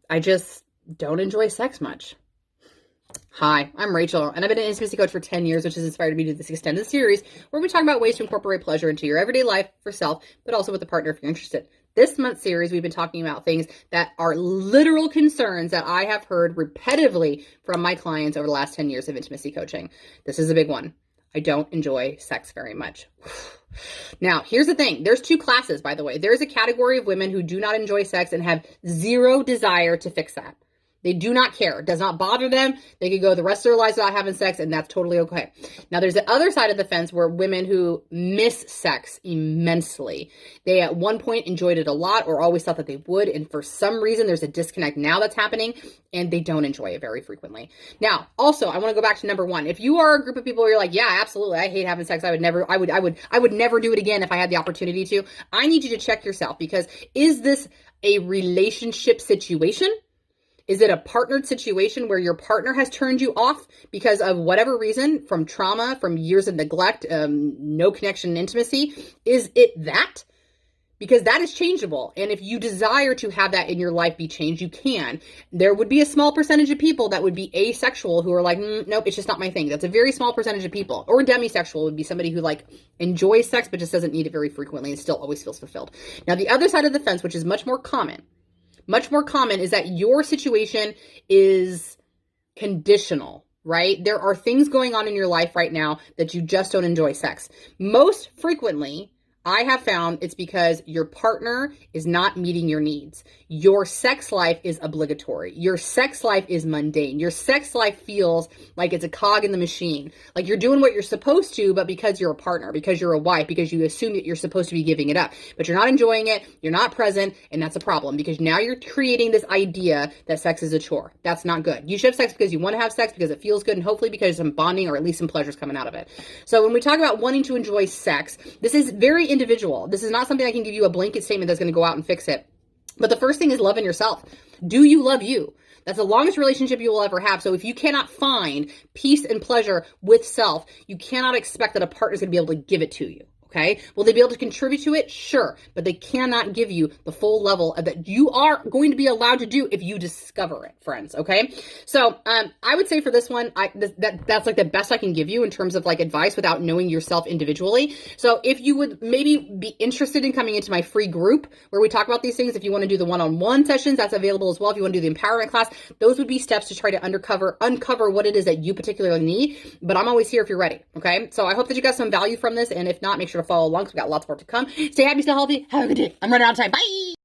I just don't enjoy sex much. Hi, I'm Rachel, and I've been an intimacy coach for 10 years, which has inspired me to do this extended series where we talk about ways to incorporate pleasure into your everyday life for self, but also with a partner if you're interested. This month's series, we've been talking about things that are literal concerns that I have heard repetitively from my clients over the last 10 years of intimacy coaching. This is a big one. I don't enjoy sex very much. Now, here's the thing. There's two classes, by the way. There's a category of women who do not enjoy sex and have zero desire to fix that. They do not care. It does not bother them. They could go the rest of their lives without having sex, and that's totally okay. Now, there's the other side of the fence where women who miss sex immensely. They at one point enjoyed it a lot or always thought that they would, and for some reason, there's a disconnect now that's happening, and they don't enjoy it very frequently. Now, also, I want to go back to number one. If you are a group of people where you're like, yeah, absolutely, I hate having sex. I would never do it again if I had the opportunity to. I need you to check yourself, because is this a relationship situation? Is it a partnered situation where your partner has turned you off because of whatever reason, from trauma, from years of neglect, no connection and intimacy? Is it that? Because that is changeable. And if you desire to have that in your life be changed, you can. There would be a small percentage of people that would be asexual who are like, nope, it's just not my thing. That's a very small percentage of people. Or demisexual would be somebody who like enjoys sex but just doesn't need it very frequently and still always feels fulfilled. Now, the other side of the fence, which is much more common, is that your situation is conditional, right? There are things going on in your life right now that you just don't enjoy sex. Most frequently, I have found it's because your partner is not meeting your needs. Your sex life is obligatory. Your sex life is mundane. Your sex life feels like it's a cog in the machine. Like you're doing what you're supposed to, but because you're a partner, because you're a wife, because you assume that you're supposed to be giving it up, but you're not enjoying it, you're not present, and that's a problem because now you're creating this idea that sex is a chore. That's not good. You should have sex because you want to have sex, because it feels good, and hopefully because some bonding or at least some pleasure's coming out of it. So when we talk about wanting to enjoy sex, this is very individual. This is not something I can give you a blanket statement that's going to go out and fix it. But the first thing is loving yourself. Do you love you? That's the longest relationship you will ever have. So if you cannot find peace and pleasure with self, you cannot expect that a partner is going to be able to give it to you. Okay. Will they be able to contribute to it? Sure. But they cannot give you the full level that you are going to be allowed to do if you discover it, friends. Okay. So, I would say for this one, that's like the best I can give you in terms of like advice without knowing yourself individually. So if you would maybe be interested in coming into my free group where we talk about these things, if you want to do the one-on-one sessions, that's available as well. If you want to do the empowerment class, those would be steps to try to uncover what it is that you particularly need. But I'm always here if you're ready. Okay. So I hope that you got some value from this. And if not, make sure to follow along because we got lots more to come. Stay happy, stay healthy. Have a good day. I'm running out of time. Bye.